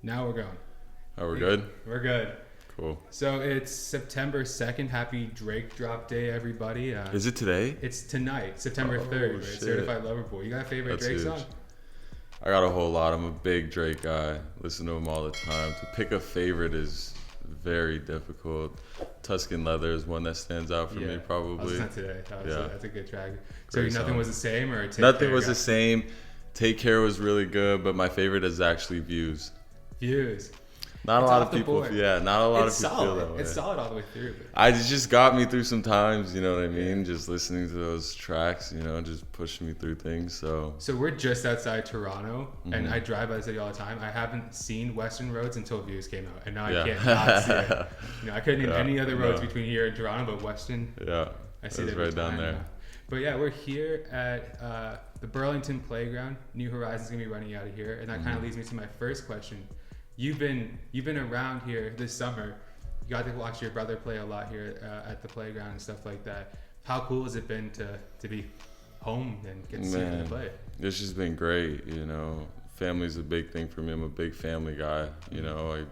Now we're going. Oh, we're good? We're good. Cool. So it's September 2nd. Happy Drake Drop Day, everybody. Is it today? It's tonight, September 3rd. Right? Shit. Certified Lover Boy. You got a favorite That's Drake huge. song? I got a whole lot. I'm a big Drake guy. Listen to him all the time. To pick a favorite is very difficult. Tuscan Leather is one that stands out for me, probably. Not today. That's a good track. So Great Nothing song. Was the Same or Take Nothing Care was guy? the same. Take Care was really good, but my favorite is actually Views. Views. Not It's a lot off of the people. board. Yeah, not a lot It's of people feel solid. that way. It's solid all the way through. It just got me through some times, you know what I mean? Just listening to those tracks, just pushing me through things. So we're just outside Toronto, and Mhm. I drive by the city all the time. I haven't seen Western Roads until Views came out, and now Yeah. I can't not see it. I couldn't name Yeah, any other roads no. between here and Toronto, but Western, yeah, I see it was it every right down time there. now. But yeah, we're here at the Burlington Playground. New Horizons gonna be running out of here, and that kind of leads me to my first question. You've been around here this summer. You got to watch your brother play a lot here at the playground and stuff like that. How cool has it been to be home and get to see him play? It's just been great, Family's a big thing for me. I'm a big family guy, I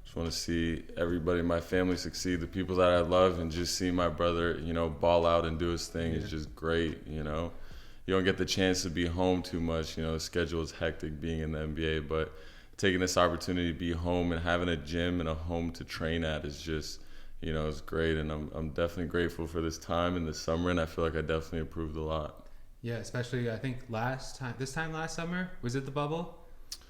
just want to see everybody in my family succeed, the people that I love, and just see my brother, ball out and do his thing is just great, You don't get the chance to be home too much, the schedule is hectic being in the NBA, but taking this opportunity to be home and having a gym and a home to train at is just, it's great. And I'm definitely grateful for this time in the summer, and I feel like I definitely improved a lot. Yeah, especially I think last summer, was it the bubble?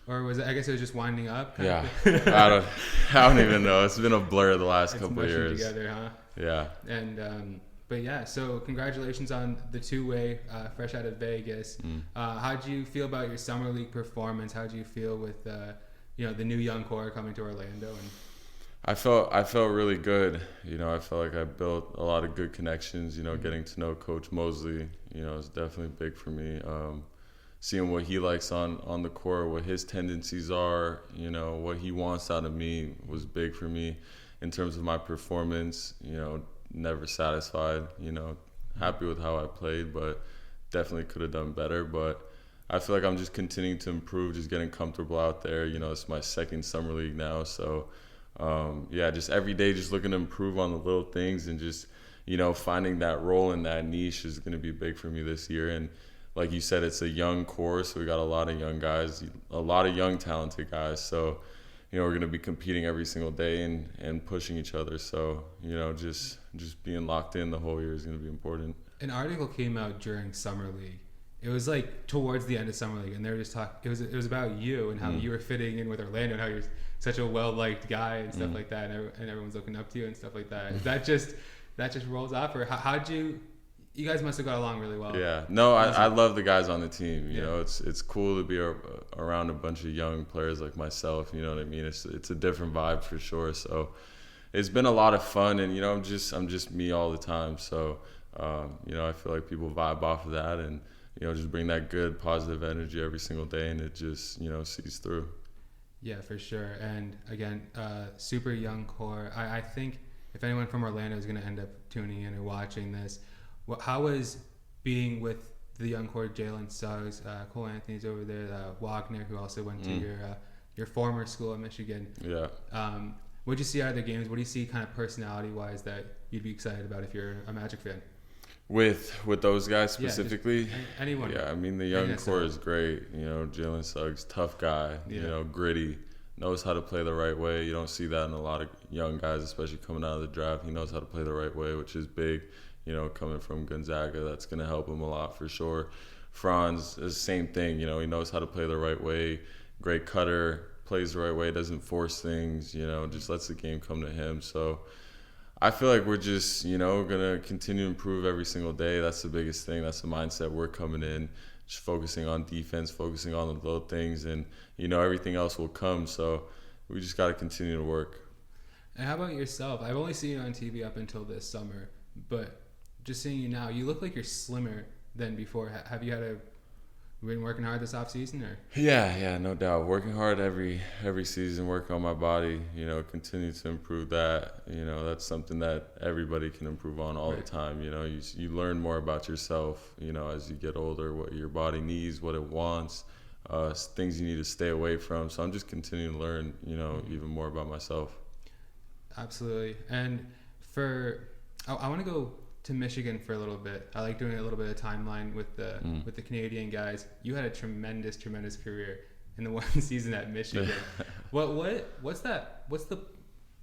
Or was it, I guess it was just winding up? Yeah, I don't even know. It's been a blur the last couple of years. Together, huh? Yeah. And but yeah, so congratulations on the two-way fresh out of Vegas. How did you feel about your summer league performance? How did you feel with the new young core coming to Orlando? And I felt really good. I felt like I built a lot of good connections. Getting to know Coach Mosley, is definitely big for me. Seeing what he likes on the court, what his tendencies are, what he wants out of me was big for me. In terms of my performance, never satisfied. Happy with how I played, but definitely could have done better. But I feel like I'm just continuing to improve, just getting comfortable out there. It's my second summer league now, so just every day just looking to improve on the little things and just finding that role in that niche is going to be big for me this year. And like you said, it's a young core, so we got a lot of young guys, a lot of young talented guys. So we're going to be competing every single day and pushing each other. So just being locked in the whole year is going to be important. An article came out during summer league. It was like towards the end of summer league, and they were just talking. It was about you and how you were fitting in with Orlando and how you're such a well-liked guy and stuff like that, and everyone's looking up to you and stuff like that. That just rolls off, or how'd you? You guys must have got along really well. Yeah, no, I love the guys on the team. It's cool to be around a bunch of young players like myself. You know what I mean? It's a different vibe for sure. So it's been a lot of fun, and I'm just me all the time. So I feel like people vibe off of that, and just bring that good positive energy every single day, and it just sees through. Yeah, for sure. And again, super young core. I think if anyone from Orlando is going to end up tuning in or watching this, how was being with the young core, Jalen Suggs, Cole Anthony's over there, Wagner, who also went to your former school at Michigan. Yeah. What did you see out of their games? What do you see kind of personality-wise that you'd be excited about if you're a Magic fan? With those guys specifically? Yeah, anyone. Yeah, I mean, the young core is great. Jalen Suggs, tough guy, gritty, knows how to play the right way. You don't see that in a lot of young guys, especially coming out of the draft. He knows how to play the right way, which is big. Coming from Gonzaga, that's going to help him a lot for sure. Franz is the same thing. He knows how to play the right way. Great cutter, plays the right way, doesn't force things, just lets the game come to him. So I feel like we're just, going to continue to improve every single day. That's the biggest thing. That's the mindset we're coming in, just focusing on defense, focusing on the little things, and, everything else will come. So we just got to continue to work. And how about yourself? I've only seen you on TV up until this summer, but just seeing you now, you look like you're slimmer than before. Have you been working hard this off season, or? Yeah, no doubt. Working hard every season, working on my body, continue to improve that. That's something that everybody can improve on all the time. You learn more about yourself, as you get older, what your body needs, what it wants, things you need to stay away from. So I'm just continuing to learn, even more about myself. Absolutely. And I want to go to Michigan for a little bit. I like doing a little bit of timeline with the Canadian guys. You had a tremendous career in the one season at Michigan. What's the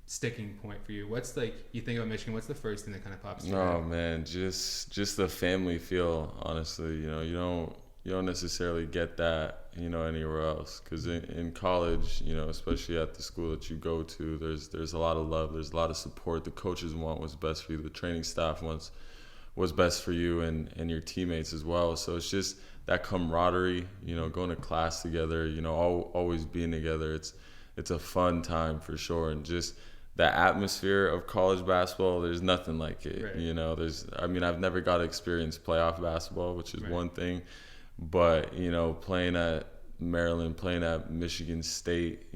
sticking point for you? What's you think about Michigan? What's the first thing that kind of pops to your head? Oh man, just the family feel. Honestly, you don't necessarily get that anywhere else, because in college, especially at the school that you go to, there's a lot of love, there's a lot of support. The coaches want what's best for you, the training staff wants what's best for you, and your teammates as well. So it's just that camaraderie, going to class together, always being together. It's a fun time for sure. And just the atmosphere of college basketball, there's nothing like it. Right. I've never got to experience playoff basketball, which is Right. one thing. But, playing at Maryland, playing at Michigan State,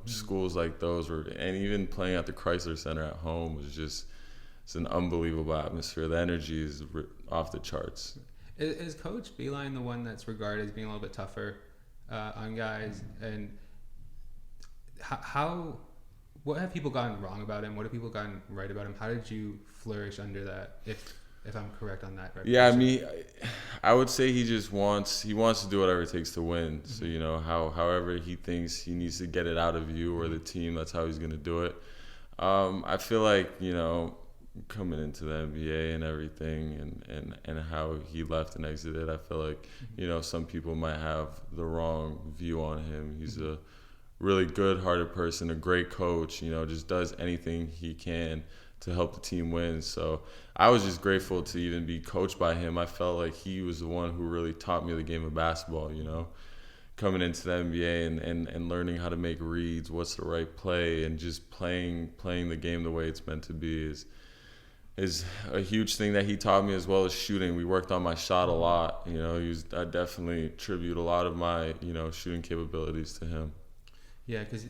schools like those, and even playing at the Chrysler Center at home was it's an unbelievable atmosphere. The energy is off the charts. Is Coach Beilein the one that's regarded as being a little bit tougher on guys? And what have people gotten wrong about him? What have people gotten right about him? How did you flourish under that, if I'm correct on that? Yeah, I would say he wants to do whatever it takes to win. Mm-hmm. So, however he thinks he needs to get it out of you or the team, that's how he's going to do it. I feel like, coming into the NBA and everything and how he left and exited, I feel like, some people might have the wrong view on him. He's a really good-hearted person, a great coach, just does anything he can to help the team win. So I was just grateful to even be coached by him. I felt like he was the one who really taught me the game of basketball, coming into the NBA and learning how to make reads, what's the right play, and just playing the game the way it's meant to be is a huge thing that he taught me, as well as shooting. We worked on my shot a lot. I definitely attribute a lot of my, shooting capabilities to him. Yeah, because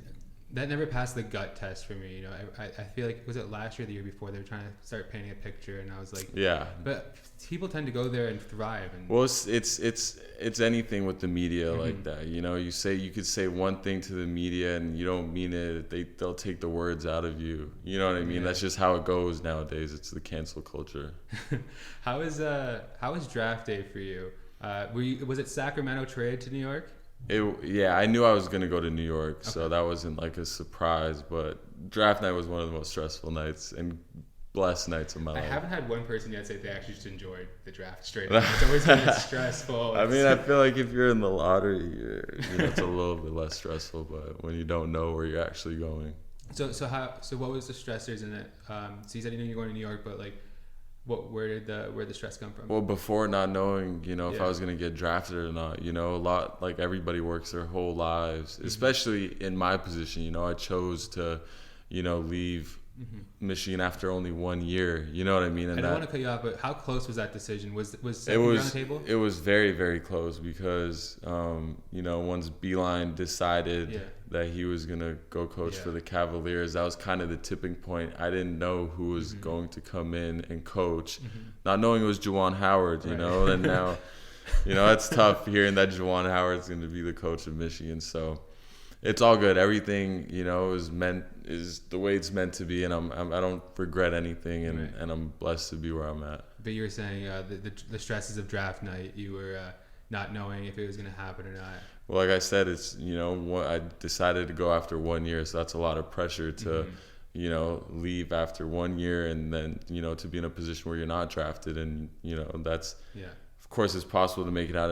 that never passed the gut test for me. I feel like, was it last year or the year before, they were trying to start painting a picture, and I was like, yeah. But people tend to go there and thrive. And well, it's anything with the media like that. You could say one thing to the media and you don't mean it. They'll take the words out of you. You know what I mean? Yeah. That's just how it goes nowadays. It's the cancel culture. How was draft day for you? Was it Sacramento trade to New York? I knew I was going to go to New York, so that wasn't like a surprise, but draft night was one of the most stressful nights and blessed nights of my life. I haven't had one person yet say they actually just enjoyed the draft straight up. It's always been stressful. I feel like if you're in the lottery, it's a little bit less stressful, but when you don't know where you're actually going. So what was the stressors in it? So you said you're going to New York, but where did the stress come from? Well, before not knowing, if I was going to get drafted or not, a lot, like everybody works their whole lives, especially in my position. I chose to, leave Michigan after only 1 year. You know what I mean? And I don't want to cut you off, but how close was that decision? Was it was on the table? It was very, very close because, once Beilein decided that he was going to go coach for the Cavaliers, that was kind of the tipping point. I didn't know who was going to come in and coach, not knowing it was Juwan Howard, and now, it's tough hearing that Juwan Howard's going to be the coach of Michigan. So it's all good. Everything, is the way it's meant to be, and I don't regret anything, and I'm blessed to be where I'm at. But you were saying the stresses of draft night, you were not knowing if it was going to happen or not. Well, like I said, it's, I decided to go after 1 year, so that's a lot of pressure to, leave after 1 year and then, to be in a position where you're not drafted. And, that's, of course, it's possible to make it out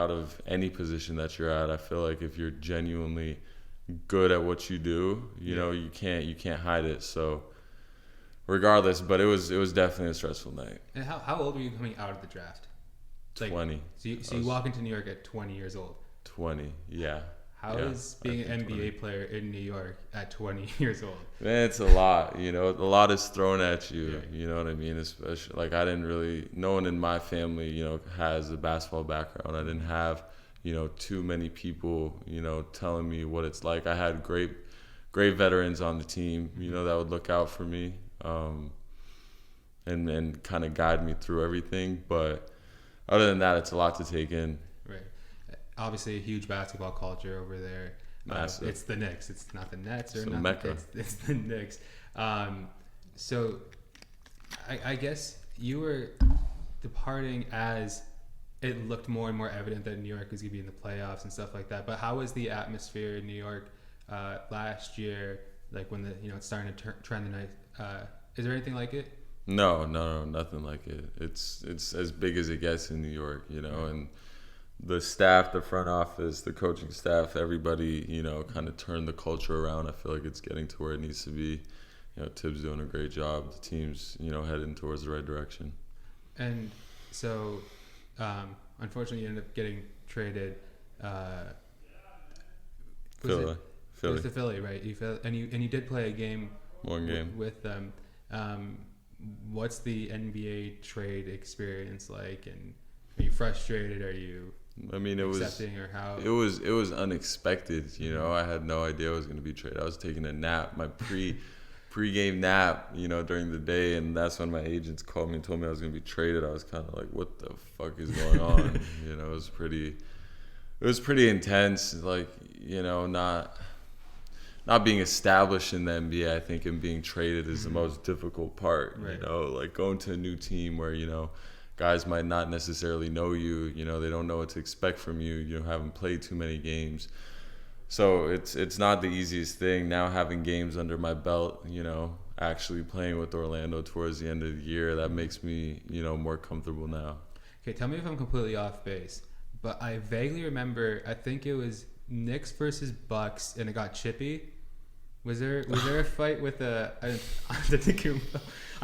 of any position that you're at. I feel like if you're genuinely good at what you do, you can't hide it. So regardless, but it was definitely a stressful night. And how old were you coming out of the draft? 20. So you walk into New York at 20 years old. 20, yeah. How is being an NBA 20. player in New York at 20 years old? Man, it's a lot. A lot is thrown at you. You know what I mean? Especially, no one in my family, has a basketball background. I didn't have, too many people, telling me what it's like. I had great veterans on the team, that would look out for me, and kind of guide me through everything. But other than that, it's a lot to take in. Right. obviously a huge basketball culture over there. Massive. It's the Knicks. It's not the Nets or It's a not. mecca. It's the Knicks. So I guess you were departing as it looked more and more evident that New York was going to be in the playoffs and stuff like that. But how was the atmosphere in New York last year? Like when it's starting to trend the night. Is there anything like it? No, nothing like it. It's as big as it gets in New York, and the staff, the front office, the coaching staff, everybody, kind of turned the culture around. I feel like it's getting to where it needs to be. Tibbs doing a great job. The team's, heading towards the right direction. And so, unfortunately, you ended up getting traded. Philly. It was to Philly, right? And you did play a game. One game with them. What's the NBA trade experience like? And are you frustrated? Are you? I mean, accepting or how? It was unexpected. I had no idea I was going to be traded. I was taking a nap, my pre-game nap, during the day, and that's when my agents called me and told me I was going to be traded. I was kind of like, what the fuck is going on? It was pretty intense. Like, not being established in the NBA, I think, and being traded is the most difficult part. Right. Like going to a new team where guys might not necessarily know you. They don't know what to expect from you. You haven't played too many games, so it's not the easiest thing. Now having games under my belt, actually playing with Orlando towards the end of the year, that makes me more comfortable now. Okay, tell me if I'm completely off base, but I vaguely remember. I think it was Knicks versus Bucks, and it got chippy. Was there a fight with I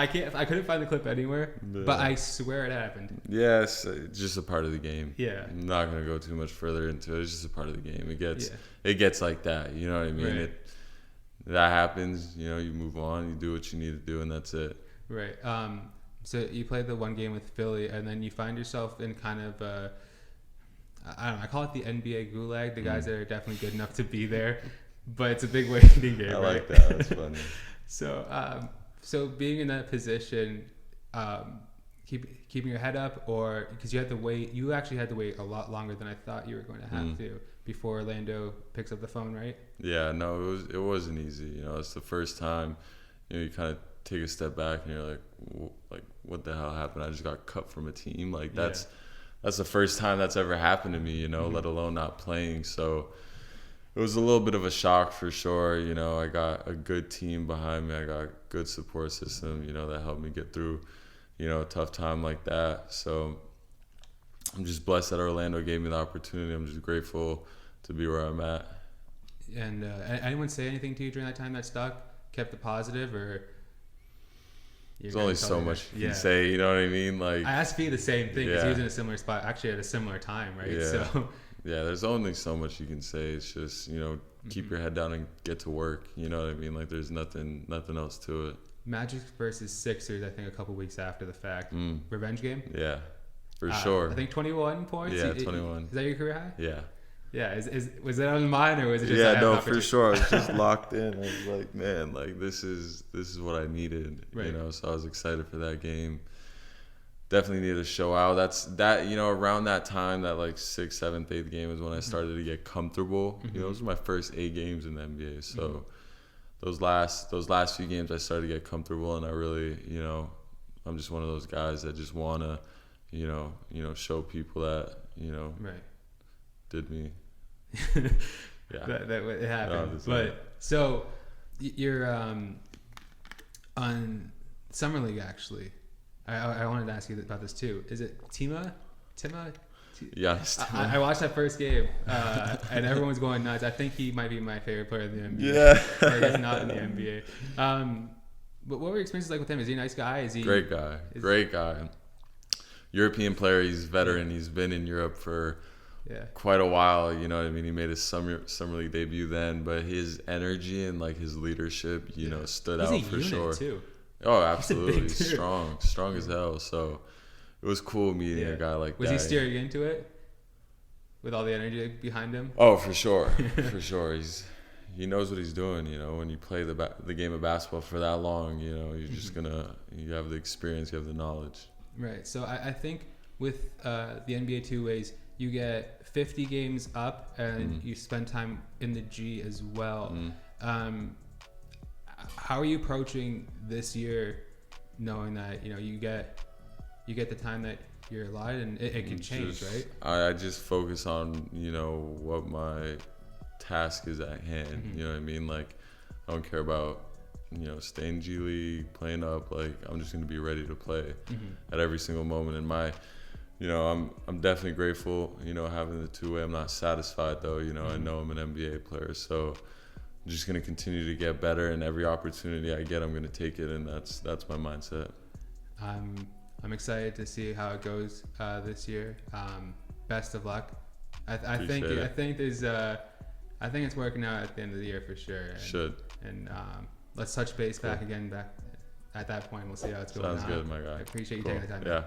couldn't find the clip anywhere, but I swear it happened. Yes, it's just a part of the game. Yeah. I'm not gonna go too much further into it. It's just a part of the game. It gets like that. You know what I mean? Right. That happens. You move on. You do what you need to do, and that's it. Right. So you played the one game with Philly, and then you find yourself in kind of I don't know. I call it the NBA gulag. The guys that are definitely good enough to be there, but it's a big waiting game. I right? like that. That's funny. So being in that position, keeping your head up, or because you actually had to wait a lot longer than I thought you were going to have to before Orlando picks up the phone, right? Yeah, no, it wasn't easy. It's the first time. You kind of take a step back and you're like, what the hell happened? I just got cut from a team. Like that's the first time that's ever happened to me. Let alone not playing. So it was a little bit of a shock for sure. I got a good team behind me. I got a good support system, that helped me get through, a tough time like that. So I'm just blessed that Orlando gave me the opportunity. I'm just grateful to be where I'm at. And anyone say anything to you during that time that stuck? Kept it positive, or? There's only so much you can say, you know what I mean? Like, I asked Fee the same thing because he was in a similar spot, actually at a similar time, right? Yeah. So. Yeah, there's only so much you can say. It's just, keep your head down and get to work. You know what I mean? Like, there's nothing else to it. Magic versus Sixers, I think a couple weeks after the fact. Revenge game? Yeah, for sure. I think 21 points? Yeah, 21. Is that your career high? Yeah. Yeah, was it on mine, or was it just... Yeah, no, for sure. I was just locked in. I was like, man, like, this is what I needed, right. So I was excited for that game. Definitely needed to show out. Around that time, that like 6th, 7th, 8th game is when I started to get comfortable. Those were my first 8 games in the NBA. So those last few games, I started to get comfortable, and I really, I'm just one of those guys that just wanna, show people that, right. did me. Yeah, that it happened. But so you're on Summer League actually. I wanted to ask you about this too. Is it Tima? Yes. I watched that first game, and everyone was going nuts. I think he might be my favorite player in the NBA. Yeah. Or I guess not in the NBA. But what were your experiences like with him? Is he a nice guy? Great guy. European player. He's veteran. He's been in Europe for quite a while. You know what I mean? He made his summer league debut then, but his energy and like his leadership, stood out for sure. Too. Oh, absolutely. Strong as hell. So it was cool meeting a guy like that. Was he steering into it with all the energy behind him? Oh, for sure. For sure. He knows what he's doing. When you play the game of basketball for that long, you're just you have the experience, you have the knowledge. Right. So I think with the NBA two ways, you get 50 games up, and you spend time in the G as well. How are you approaching this year, knowing that you get the time that you're allotted, and it can change, right? I just focus on what my task is at hand. You know what I mean? Like, I don't care about staying G League, playing up. Like, I'm just gonna be ready to play at every single moment. And I'm definitely grateful, having the two-way. I'm not satisfied though. I know I'm an NBA player, so I'm just gonna continue to get better. And every opportunity I get, I'm gonna take it, and that's my mindset. I'm excited to see how it goes this year. Best of luck. I think it's working out at the end of the year for sure. And let's touch base back at that point. We'll see how it's going. Sounds good, my guy. I appreciate you taking the time. Yeah.